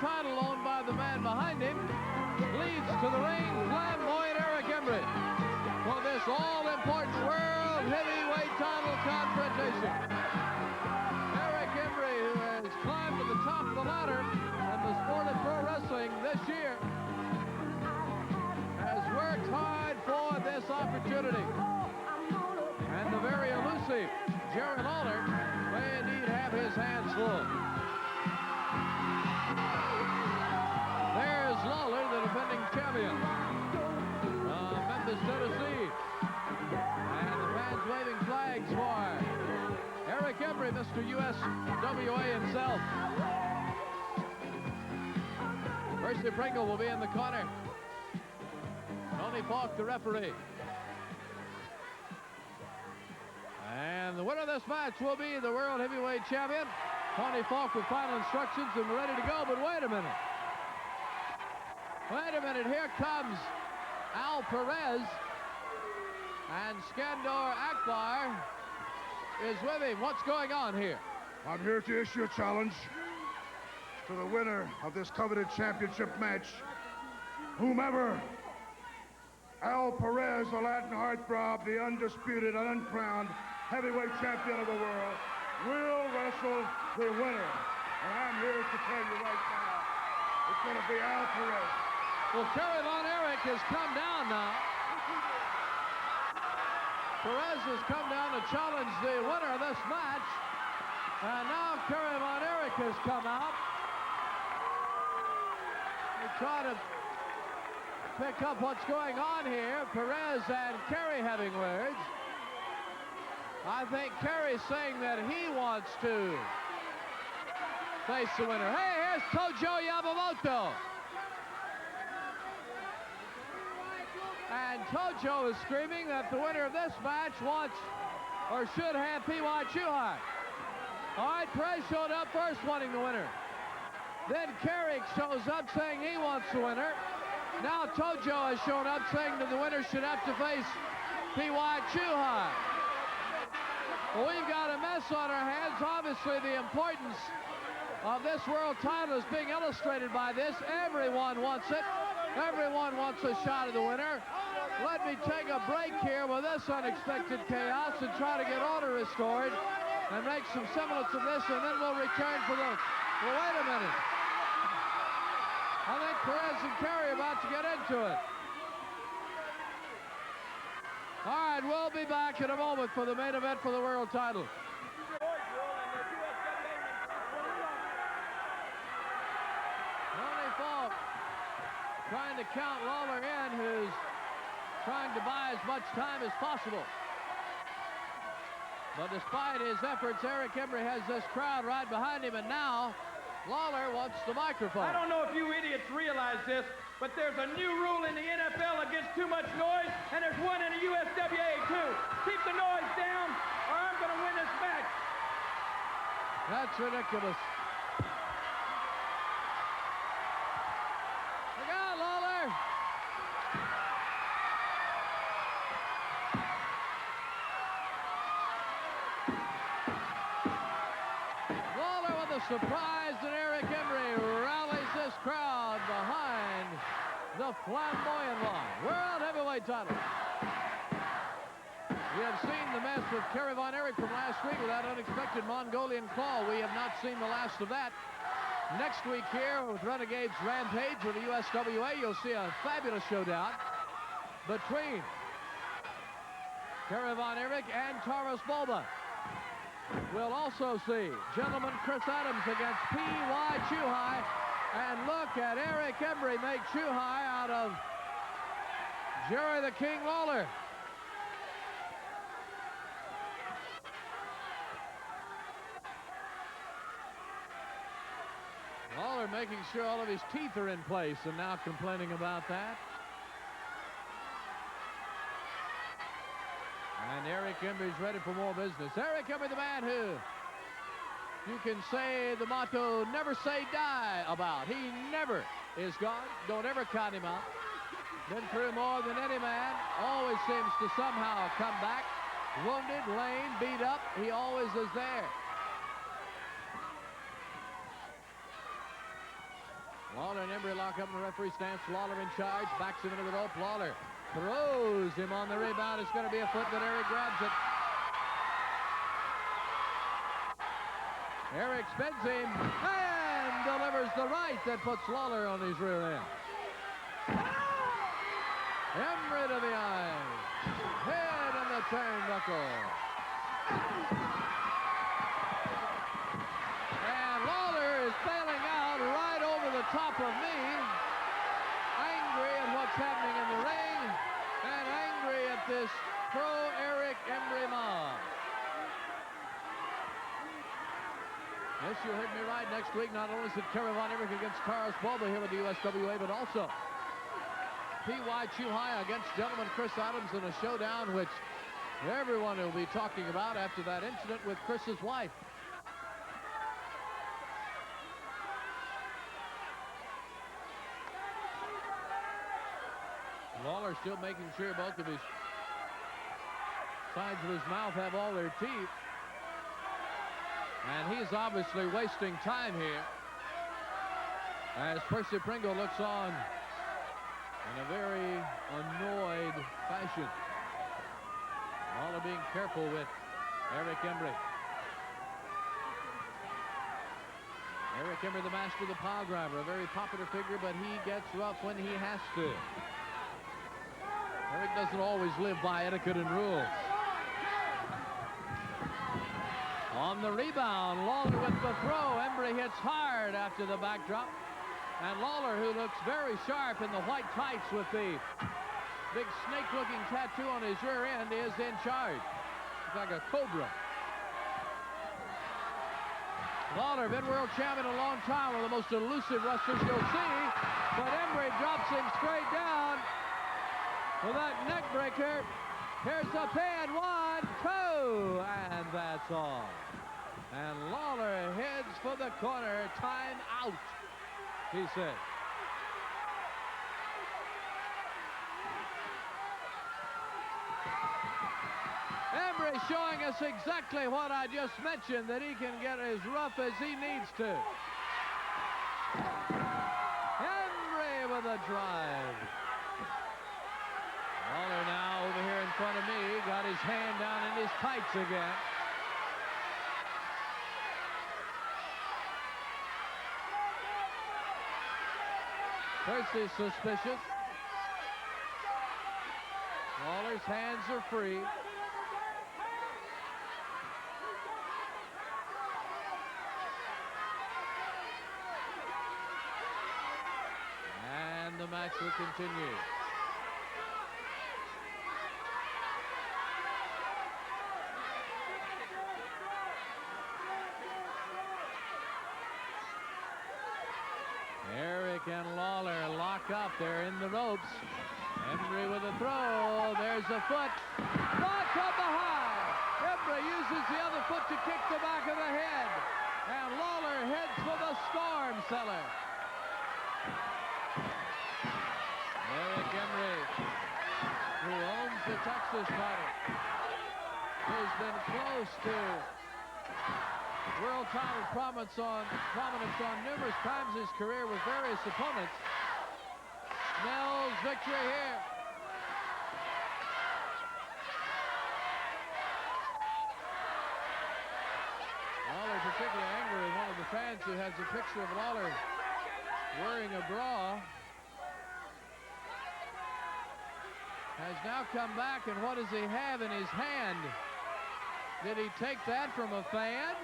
title owned by the man behind him, leads to the ring flamboyant Eric Embry for this all-important World Heavyweight title confrontation. Eric Embry, who has climbed to the top of the ladder in the sport of pro wrestling this year, has worked hard for this opportunity. And the very elusive Jerry Lawler may indeed have his hands full. There's Lawler, the defending champion of Memphis, Tennessee. And the fans waving flags for Eric Embry, Mr. USWA himself. Percy Pringle will be in the corner. Tony Falk, the referee. And the winner of this match will be the World Heavyweight Champion. Tony Falk with final instructions and we're ready to go, but wait a minute. Wait a minute, here comes Al Perez, and Skandor Akbar is with him. What's going on here? I'm here to issue a challenge to the winner of this coveted championship match. Whomever, Al Perez, the Latin heartthrob, the undisputed and uncrowned heavyweight champion of the world, will wrestle the winner. And I'm here to tell you right now, it's going to be Al Perez. Well, Kerry Von Erich has come down now. Perez has come down to challenge the winner of this match. And now Kerry Von Erich has come out. We try to pick up what's going on here. Perez and Kerry having words. I think Kerry's saying that he wants to face the winner. Hey, here's Tojo Yamamoto. And Tojo is screaming that the winner of this match wants or should have P.Y. Chuhai. All right, Perez showed up first wanting the winner. Then Kerry shows up saying he wants the winner. Now Tojo has shown up saying that the winner should have to face P.Y. Chuhai. Well, we've got a mess on our hands. Obviously, the importance of this world title is being illustrated by this. Everyone wants it. Everyone wants a shot at the winner. Let me take a break here with this unexpected chaos and try to get order restored and make some semblance of this, and then we'll return for the... Well, wait a minute. I think Perez and Kerry are about to get into it. All right, we'll be back in a moment for the main event for the world title. Tony Falk trying to count Lawler in, who's trying to buy as much time as possible. But despite his efforts, Eric Embry has this crowd right behind him, and now Lawler wants the microphone. I don't know if you idiots realize this, but there's a new rule in the NFL against too much noise, and there's one in the USWA too. Keep the noise down, or I'm going to win this match. That's ridiculous. Look out, Lawler. Lawler with a surprise, and Eric Embry rallies this crowd behind the flamboyant World Heavyweight title. We have seen the mess with Kerry Von Erich from last week with that unexpected Mongolian claw. We have not seen the last of that. Next week here with Renegades Rampage with the USWA, you'll see a fabulous showdown between Kerry Von Erich and Taurus Bulba. We'll also see gentleman Chris Adams against P.Y. Chuhai. And look at Eric Embry make Chuhai out of Jerry the King Lawler. Lawler making sure all of his teeth are in place and now complaining about that. And Eric Embry's ready for more business. Eric Embry, the man who you can say the motto, never say die about. He never is gone. Don't ever count him out. Been through more than any man. Always seems to somehow come back. Wounded, lame, beat up. He always is there. Lawler and Embry lock up in the referee stance. Lawler in charge, backs him into the rope. Lawler throws him on the rebound. It's going to be a foot, but Eric grabs it. Eric spins him and delivers the right that puts Lawler on his rear end. Embry to the eyes. Head in the turnbuckle. And Lawler is bailing out right over the top of me. Angry at what's happening in the ring. And angry at this pro Eric Embry mob. Yes, you heard me right. Next week, not only is it Kerry Von Erich against Carlos Boba here with the USWA, but also P.Y. Chuhai against gentleman Chris Adams in a showdown which everyone will be talking about after that incident with Chris's wife. Lawler still making sure both of his sides of his mouth have all their teeth. And he's obviously wasting time here as Percy Pringle looks on in a very annoyed fashion. Lawler being careful with Eric Embry. Eric Embry, the master of the pile driver, a very popular figure, but he gets rough when he has to. Eric doesn't always live by etiquette and rules. On the rebound, Lawler with the throw. Embry hits hard after the backdrop. And Lawler, who looks very sharp in the white tights with the big snake-looking tattoo on his rear end, is in charge. Looks like a cobra. Lawler, been world champion a long time, one of the most elusive wrestlers you'll see. But Embry drops him straight down with that neck breaker. Here's the pin, 1, 2, and that's all. And Lawler heads for the corner. Time out, he said. Embry showing us exactly what I just mentioned, that he can get as rough as he needs to. Embry with a drive. Lawler now over here in front of me, got his hand down in his tights again. Percy's suspicious. Lawler's hands are free. And the match will continue. Eric and Lawler lock up. They're in the ropes. Embry with a throw. There's a foot. But from behind. Embry uses the other foot to kick the back of the head. And Lawler heads for the storm cellar. Eric Embry, who owns the Texas title, has been close to world title prominence on numerous times in his career with various opponents. Snell's victory here. Lawler particularly angry with one of the fans who has a picture of Lawler wearing a bra. Has now come back, and what does he have in his hand? Did he take that from a fan?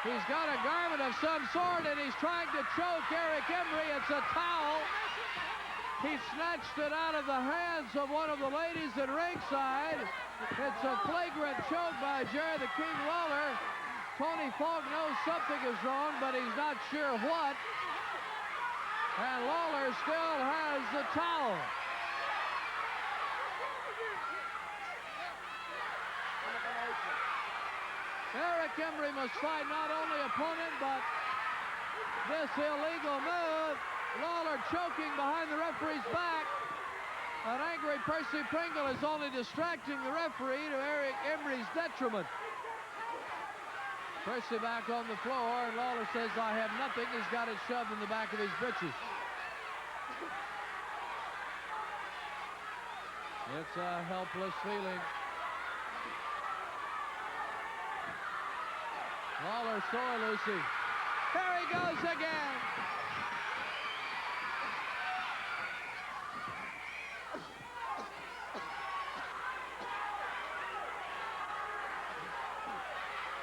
He's got a garment of some sort, and he's trying to choke Eric Embry. It's a towel. He snatched it out of the hands of one of the ladies at ringside. It's a flagrant choke by Jerry the King Lawler. Tony Falk knows something is wrong, but he's not sure what. And Lawler still has the towel. Eric Embry must find not only opponent, but this illegal move. Lawler choking behind the referee's back. An angry Percy Pringle is only distracting the referee to Eric Embry's detriment. Percy back on the floor, and Lawler says, I have nothing. He's got it shoved in the back of his britches. It's a helpless feeling. Lawler so elusive. Here he goes again.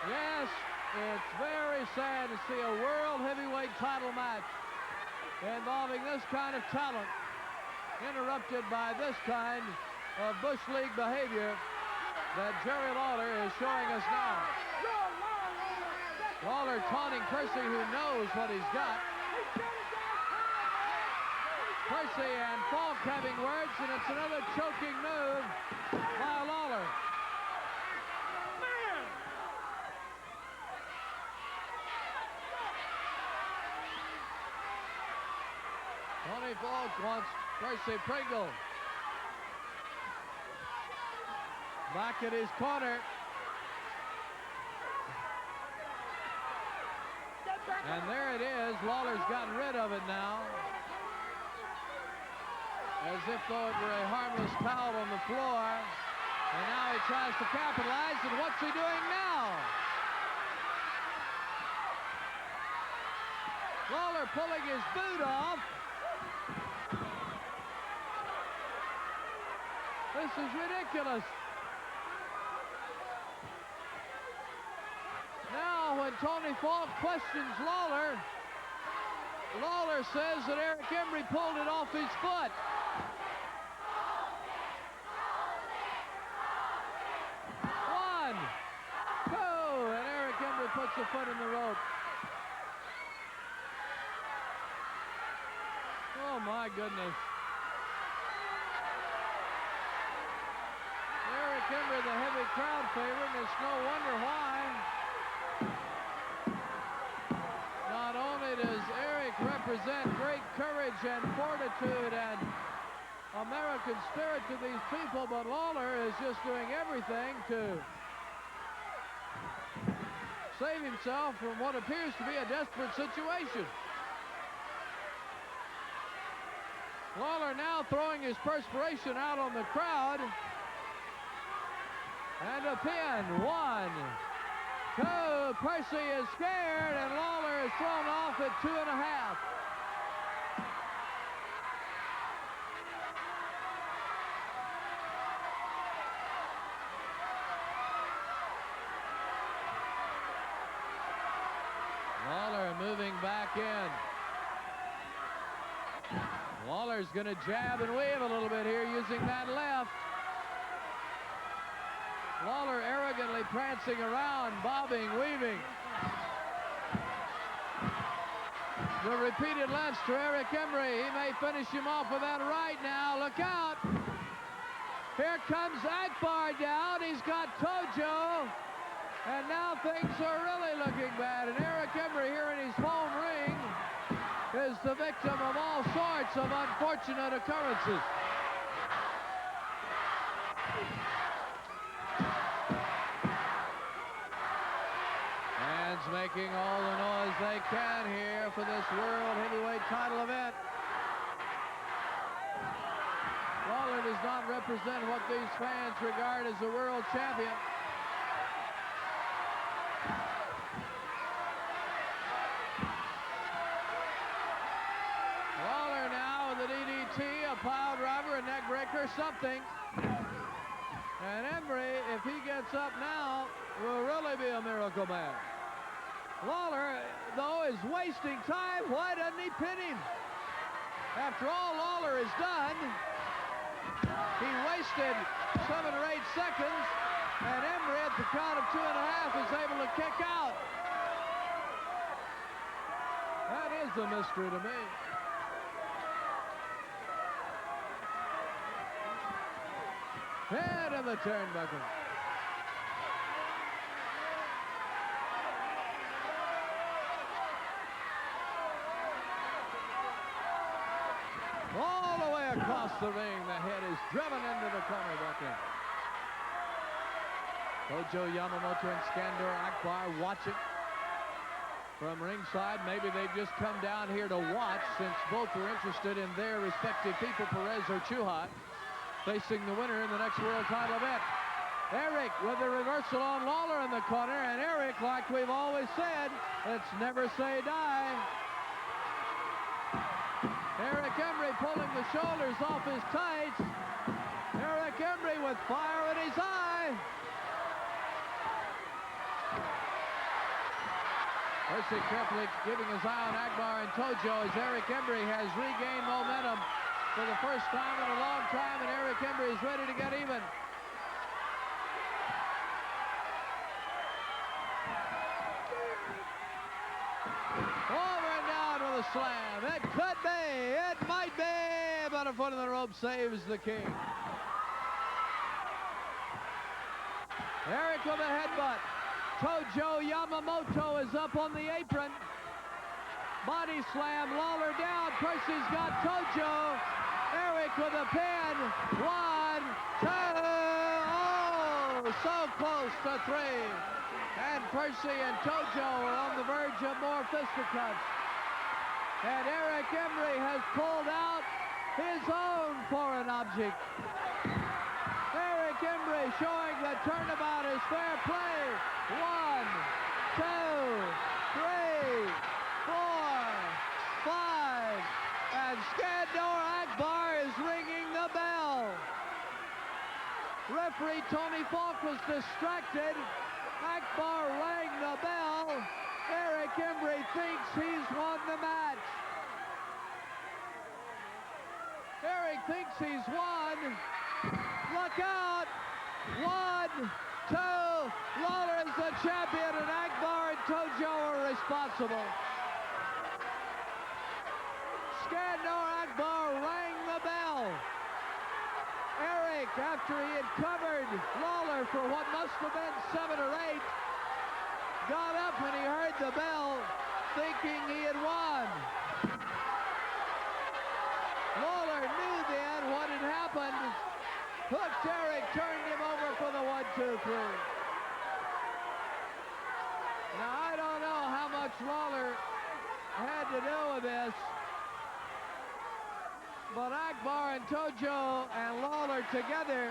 Yes, it's very sad to see a world heavyweight title match involving this kind of talent interrupted by this kind of Bush League behavior that Jerry Lawler is showing us now. Lawler taunting Percy, who knows what he's got. Percy and Falk having words, and it's another choking move by Lawler. Tony Falk wants Percy Pringle back at his corner. And there it is. Lawler's gotten rid of it now. As if though it were a harmless foul on the floor. And now he tries to capitalize, and what's he doing now? Lawler pulling his boot off. This is ridiculous. Now, when Tony Falk questions Lawler, Lawler says that Eric Embry pulled it off his foot. One, two, and Eric Embry puts a foot in the rope. Oh, my goodness. Eric Embry, the heavy crowd favorite, and it's no wonder why. Not only does Eric represent great courage and fortitude and American spirit to these people, but Lawler is just doing everything to save himself from what appears to be a desperate situation. Lawler now throwing his perspiration out on the crowd. And a pin. 1, 2. Percy is scared, and Lawler is thrown off at 2.5. Lawler moving back in. Lawler's going to jab and weave a little bit here using that left. Lawler arrogantly prancing around, bobbing, weaving. The repeated lefts to Eric Embry. He may finish him off with that right now. Look out. Here comes Akbar down. He's got Tojo. And now things are really looking bad. And Eric Embry here in his home ring is the victim of all sorts of unfortunate occurrences. Making all the noise they can here for this World Heavyweight title event. Lawler does not represent what these fans regard as a world champion. Lawler now with a DDT, a pile driver, a neck breaker, something. And Embry, if he gets up now, will really be a miracle man. Lawler, though, is wasting time. Why doesn't he pin him? After all Lawler has done, he wasted 7 or 8 seconds, and Embry at the count of 2.5 is able to kick out. That is a mystery to me. Head of the turnbuckle. All the way across the ring, the head is driven into the corner buckle. Tojo Yamamoto and Skandor Akbar watching from ringside. Maybe they've just come down here to watch, since both are interested in their respective people, Perez or Chuhai, facing the winner in the next world title event. Eric with the reversal on Lawler in the corner, and Eric, like we've always said, let's never say die. Eric Embry pulling the shoulders off his tights. Eric Embry with fire in his eye. Percy carefully giving his eye on Akbar and Tojo as Eric Embry has regained momentum for the first time in a long time, and Eric Embry is ready to get even. Over and down with a slam. It could be, it might be, but a foot of the rope saves the king. Eric with a headbutt. Tojo Yamamoto is up on the apron. Body slam, Lawler down. Percy's got Tojo. Eric with a pin. 1, 2. Oh, so close to 3. And Percy and Tojo are on the verge of more fisticuffs. And Eric Embry has pulled out his own foreign object. Eric Embry showing that turnabout is fair play. 1, 2, 3, 4, 5, and Skandor Akbar is ringing the bell. Referee Tony Falk was distracted. Akbar rang the bell. Eric Embry thinks he's won the match. Eric thinks he's won. Look out! 1, 2. Lawler is the champion, and Akbar and Tojo are responsible. Skandor Akbar rang the bell. Eric, after he had covered Lawler for what must have been 7 or 8, got up when he heard the bell, thinking he had won. Lawler knew then what had happened. Hooked Eric, turned him over for the 1, 2, 3. Now, I don't know how much Lawler had to do with this, but Akbar and Tojo and Lawler together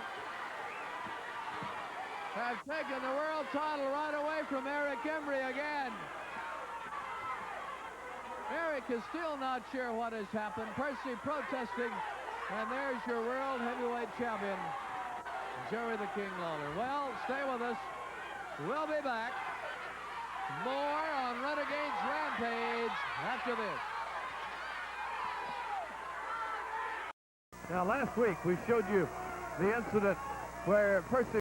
have taken the world title right away from Eric Embry again. Eric is still not sure what has happened. Percy protesting, and there's your world heavyweight champion, Jerry the King Lawler. Well, stay with us. We'll be back. More on Renegades Rampage after this. Now, last week we showed you the incident where Percy